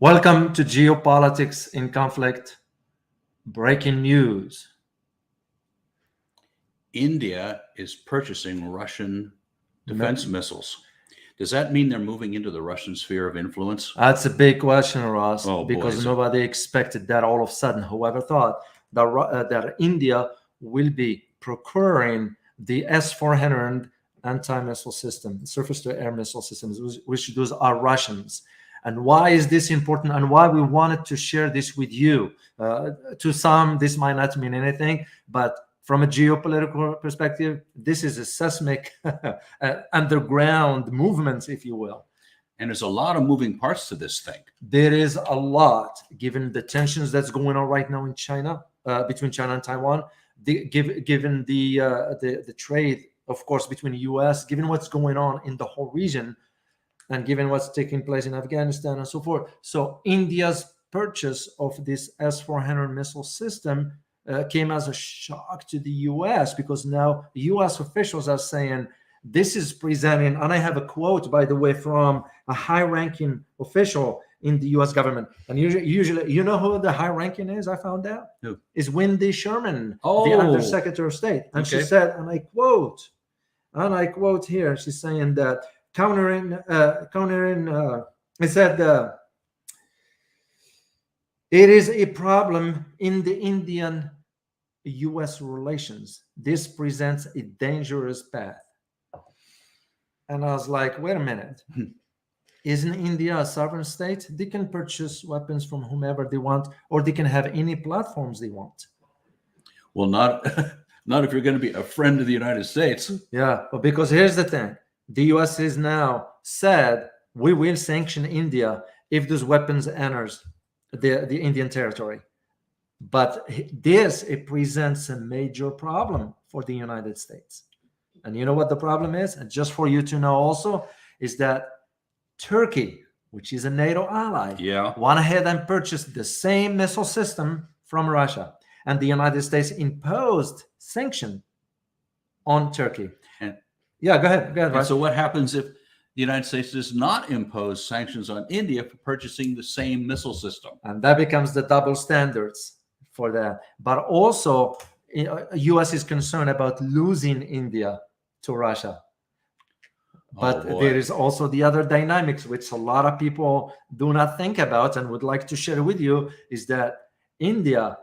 Welcome to Geopolitics in Conflict. Breaking news. India is purchasing Russian defense missiles. Does that mean they're moving into the Russian sphere of influence? That's a big question, Ross, Oh, boy, because is it. nobody expected that all of a sudden. Whoever thought that India will be procuring the S-400 anti-missile system, surface-to-air missile systems, which those are Russians. And why is this important, and why we wanted to share this with you? To some, this might not mean anything, but from a geopolitical perspective, this is a seismic underground movement, if you will. And there's a lot of moving parts to this thing. There is a lot, given the tensions that's going on right now in China, between China and Taiwan, given the trade, of course, between the U.S., given what's going on in the whole region, and given what's taking place in Afghanistan and so forth. So India's purchase of this S-400 missile system came as a shock to the U.S. because now U.S. officials are saying this is presenting, and I have a quote, by the way, from a high-ranking official in the U.S. government. And usually, you know who the high-ranking is? I found out. Who? Is Wendy Sherman, Oh, the Undersecretary of State. And okay. she said, and I quote here, she's saying that countering, it said, it is a problem in the Indian-U.S. relations. This presents a dangerous path. And I was like, wait a minute. Isn't India a sovereign state? They can purchase weapons from whomever they want, or they can have any platforms they want. Well, not if you're going to be a friend of the United States. Yeah, but because here's the thing. The U.S. has now said we will sanction India if those weapons enters the Indian territory. But it presents a major problem for the United States. And you know what the problem is? And just for you to know also, is that Turkey, which is a NATO ally, went ahead and purchased the same missile system from Russia. And the United States imposed sanction on Turkey. Yeah, go ahead. And so what happens if the United States does not impose sanctions on India for purchasing the same missile system? And that becomes the double standards for that. But also, U.S. is concerned about losing India to Russia. But there is also the other dynamics, which a lot of people do not think about and would like to share with you, is that India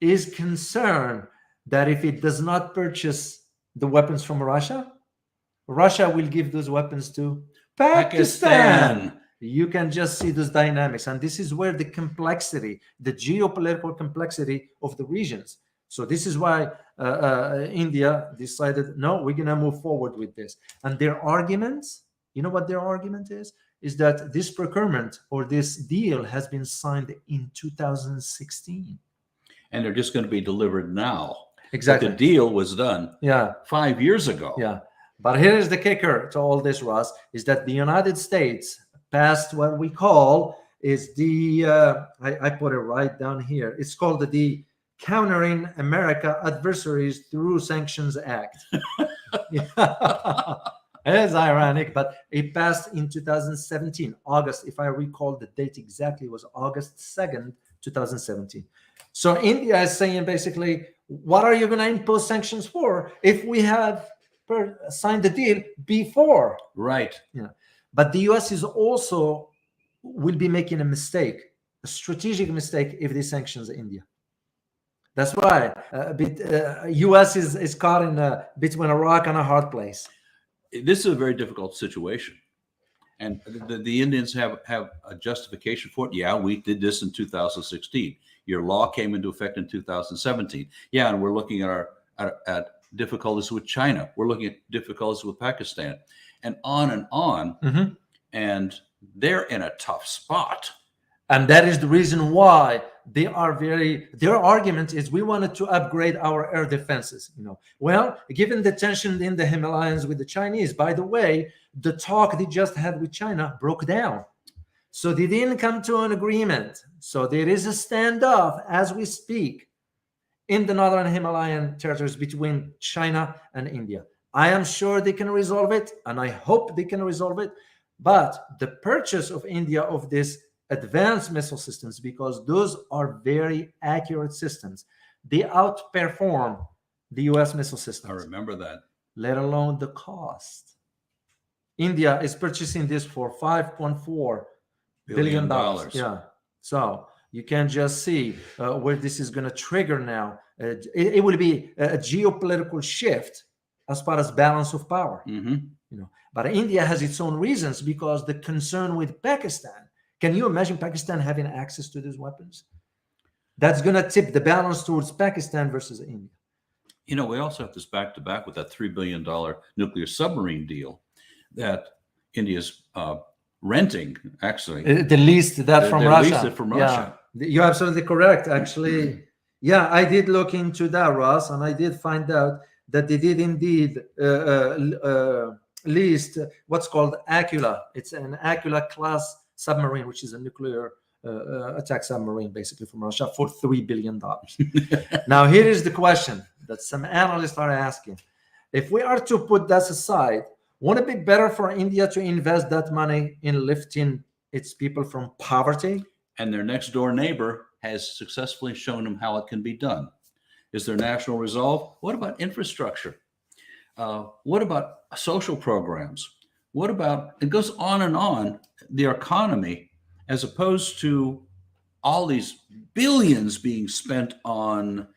is concerned that if it does not purchase the weapons from Russia, Russia will give those weapons to Pakistan. You can just see those dynamics. And this is where the complexity, the geopolitical complexity of the regions. So this is why India decided, no, we're going to move forward with this. And their arguments, you know what their argument is? Is that this procurement or this deal has been signed in 2016. And they're just going to be delivered now. Exactly. But the deal was done 5 years ago. Yeah. But here's the kicker to all this, Ross, is that the United States passed what we call is the, I put it right down here. It's called the Countering America Adversaries Through Sanctions Act. It's ironic, but it passed in 2017, August, if I recall the date exactly, was August 2nd, 2017. So India is saying basically, what are you going to impose sanctions for if we have signed the deal before? Right. Yeah. But the U.S. is also will be making a mistake, a strategic mistake, if they sanctions India. That's why U.S. is caught in between a rock and a hard place. This is a very difficult situation. And the Indians have a justification for it. Yeah, we did this in 2016. Your law came into effect in 2017. Yeah, and we're looking at difficulties with China. We're looking at difficulties with Pakistan, and on and on. Mm-hmm. And they're in a tough spot. And that is the reason why they are their argument is we wanted to upgrade our air defenses. Well, given the tension in the Himalayas with the Chinese, by the way, the talk they just had with China broke down. So they didn't come to an agreement. So there is a standoff as we speak in the northern Himalayan territories between China and India. I am sure they can resolve it, and I hope they can resolve it. But the purchase of India of this advanced missile systems because those are very accurate systems. They outperform the US missile I systems, remember that. let alone the cost. India is purchasing this for $5.4 billion. $1 billion. Yeah. So you can just see where this is going to trigger now. It will be a geopolitical shift as far as balance of power. But India has its own reasons because the concern with Pakistan. Can you imagine Pakistan having access to these weapons? That's going to tip the balance towards Pakistan versus India. We also have this back to back with that $3 billion nuclear submarine deal that India's renting, actually. They leased that from Russia. Leased it from Russia. Yeah, you're absolutely correct. Actually, yeah, I did look into that, Ross, and I did find out that they did indeed leased what's called Aquila. It's an Aquila class submarine, which is a nuclear attack submarine, basically from Russia, for $3 billion. Now, here is the question that some analysts are asking. If we are to put that aside, wouldn't it be better for India to invest that money in lifting its people from poverty? And their next door neighbor has successfully shown them how it can be done. Is there national resolve? What about infrastructure? What about social programs? What about, it goes on, the economy, as opposed to all these billions being spent on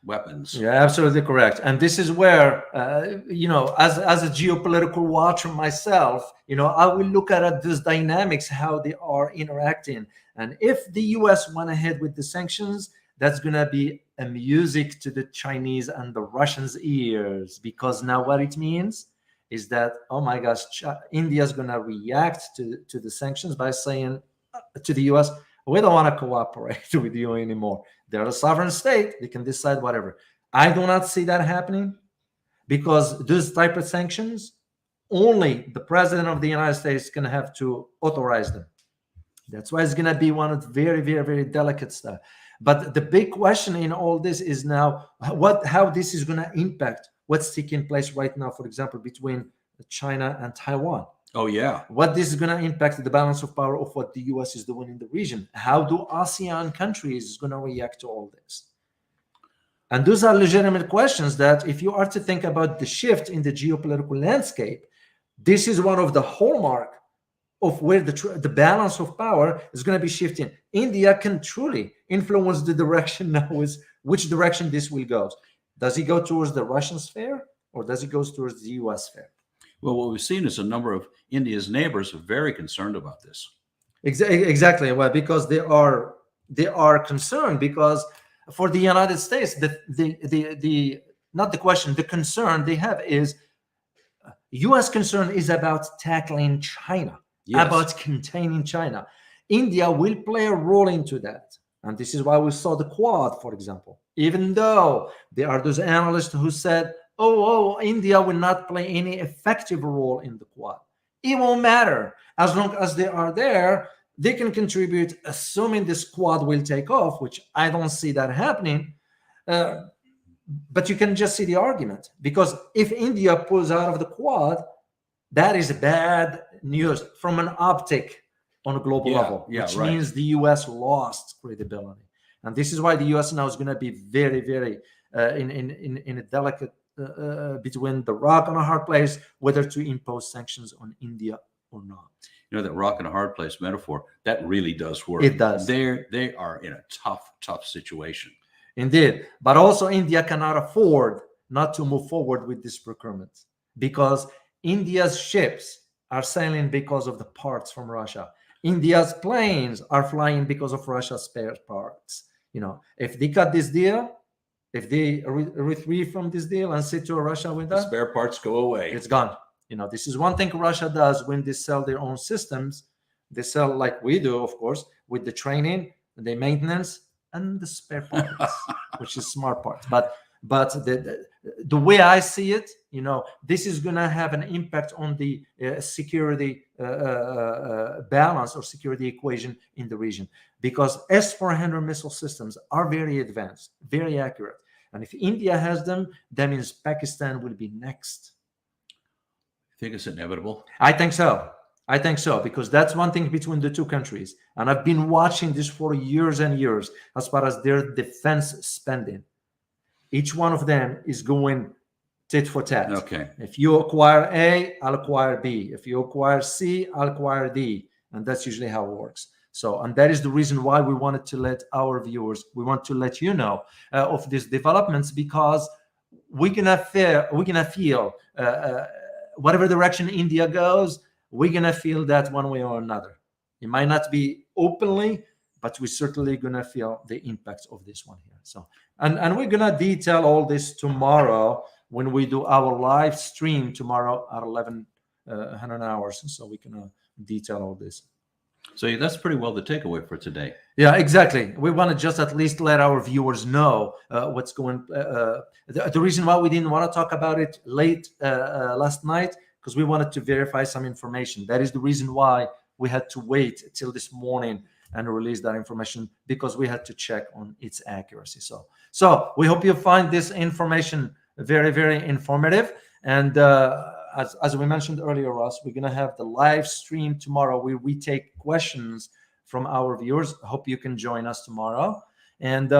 weapons. Yeah, absolutely correct. And this is where, as a geopolitical watcher myself, I will look at these dynamics, how they are interacting. And if the US went ahead with the sanctions, that's going to be a music to the Chinese and the Russians' ears, because now what it means is that, oh my gosh, India is going to react to the sanctions by saying to the US, we don't want to cooperate with you anymore. They're a sovereign state. They can decide whatever. I do not see that happening because those type of sanctions, only the president of the United States is going to have to authorize them. That's why it's going to be one of the very, very, very delicate stuff. But the big question in all this is now how this is going to impact what's taking place right now, for example, between China and Taiwan. Oh, yeah. What this is going to impact the balance of power of what the US is doing in the region. How do ASEAN countries going to react to all this? And those are legitimate questions that if you are to think about the shift in the geopolitical landscape, this is one of the hallmark of where the balance of power is going to be shifting. India can truly influence the direction now is which direction this will go. Does it go towards the Russian sphere or does it go towards the US sphere? Well, what we've seen is a number of India's neighbors are very concerned about this. Exactly. Well, because they are concerned because for the United States, the not the question, the concern they have is U.S. concern is about tackling China, about containing China. India will play a role into that. And this is why we saw the Quad, for example, even though there are those analysts who said, India will not play any effective role in the Quad. It won't matter. As long as they are there, they can contribute, assuming this Quad will take off, which I don't see that happening. But you can just see the argument. Because if India pulls out of the Quad, that is bad news from an optic on a global level, which means the U.S. lost credibility. And this is why the U.S. now is going to be very, very in a delicate between the rock and a hard place, whether to impose sanctions on India or not. That rock and a hard place metaphor, that really does work. It does. They are in a tough situation. Indeed. But also India cannot afford not to move forward with this procurement because India's ships are sailing because of the parts from Russia. India's planes are flying because of Russia's spare parts. If they cut this deal, if they retreat from this deal and sit to Russia with that, the spare parts go away. It's gone. This is one thing Russia does when they sell their own systems. They sell like we do, of course, with the training, the maintenance, and the spare parts, which is smart parts. But the way I see it, this is going to have an impact on the security balance or security equation in the region because S-400 missile systems are very advanced, very accurate. And if India has them, that means Pakistan will be next. I think it's inevitable. I think so. I think so, because that's one thing between the two countries. And I've been watching this for years and years as far as their defense spending. Each one of them is going tit for tat. Okay. If you acquire A, I'll acquire B. If you acquire C, I'll acquire D. And that's usually how it works. So, and that is the reason why we wanted to let our viewers, we want to let you know of these developments, because we're gonna feel whatever direction India goes, we're gonna feel that one way or another. It might not be openly, but we're certainly gonna feel the impact of this one here. So, and we're gonna detail all this tomorrow when we do our live stream tomorrow at 1100 hours. So we can detail all this. So that's pretty well the takeaway for today. Yeah, exactly. We want to just at least let our viewers know what's going. The reason why we didn't want to talk about it late last night, because we wanted to verify some information. That is the reason why we had to wait till this morning and release that information, because we had to check on its accuracy. So we hope you find this information very, very informative. And as we mentioned earlier, Ross, we're going to have the live stream tomorrow where we take questions from our viewers. I hope you can join us tomorrow. And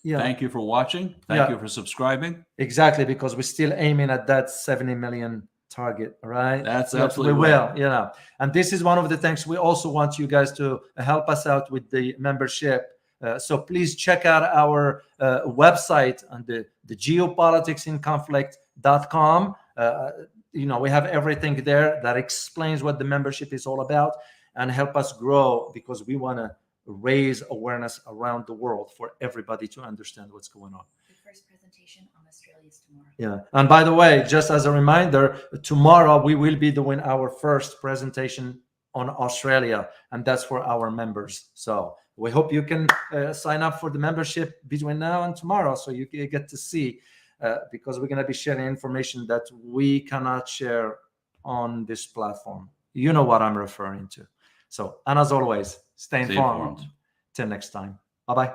yeah, thank you for watching. Thank you for subscribing. Exactly, because we're still aiming at that 70 million target, right? That's Yes, absolutely we right. will. Yeah, and this is one of the things we also want you guys to help us out with the membership. So please check out our website on the geopoliticsinconflict.com. We have everything there that explains what the membership is all about, and help us grow, because we want to raise awareness around the world for everybody to understand what's going on. The first presentation on Australia is tomorrow. Yeah, and by the way, just as a reminder, tomorrow we will be doing our first presentation on Australia, and that's for our members. So we hope you can sign up for the membership between now and tomorrow, so you get to see, because we're going to be sharing information that we cannot share on this platform. You know what I'm referring to. So, and as always, stay informed. Till next time. Bye-bye.